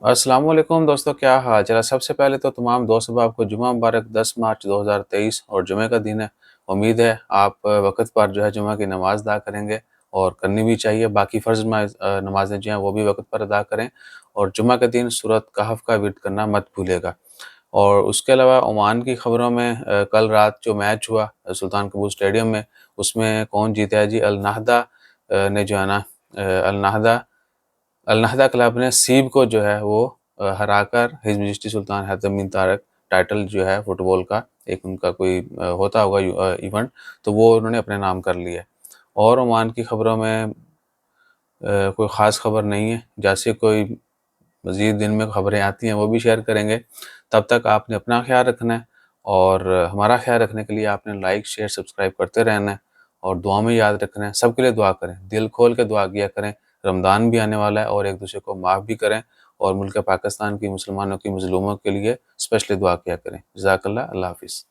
السلام علیکم دوستو، کیا حال چال ہے؟ سب سے پہلے تو تمام دوست احباب کو جمعہ مبارک، 10 مارچ 2023 اور جمعہ کا دن ہے۔ امید ہے آپ وقت پر جو ہے جمعہ کی نماز ادا کریں گے، اور کرنی بھی چاہیے۔ باقی فرض نمازیں جو ہیں وہ بھی وقت پر ادا کریں، اور جمعہ کے دن سورۃ کہف کا ورد کرنا مت بھولے گا۔ اور اس کے علاوہ عمان کی خبروں میں کل رات جو میچ ہوا سلطان قبوس اسٹیڈیم میں، اس میں کون جیتا ہے جی؟ النہدہ نے جو ہے نا النہدہ کلب نے سیب کو جو ہے وہ ہرا کر ہز مجسٹی سلطان حیثم بن طارق ٹائٹل جو ہے فٹ بال کا، ایک ان کا کوئی ہوتا ہوگا ایونٹ، تو وہ انہوں نے اپنے نام کر لیا ہے۔ اور عمان کی خبروں میں کوئی خاص خبر نہیں ہے، جیسے کوئی مزید دن میں خبریں آتی ہیں وہ بھی شیئر کریں گے۔ تب تک آپ نے اپنا خیال رکھنا ہے، اور ہمارا خیال رکھنے کے لیے آپ نے لائک شیئر سبسکرائب کرتے رہنا ہے، اور دعا میں یاد رکھنا ہے۔ سب کے لیے دعا کریں، دل کھول کے دعا کیا کریں۔ رمضان بھی آنے والا ہے، اور ایک دوسرے کو معاف بھی کریں، اور ملک پاکستان کی مسلمانوں کی مظلوموں کے لیے اسپیشلی دعا کیا کریں۔ جزاک اللہ، اللہ حافظ۔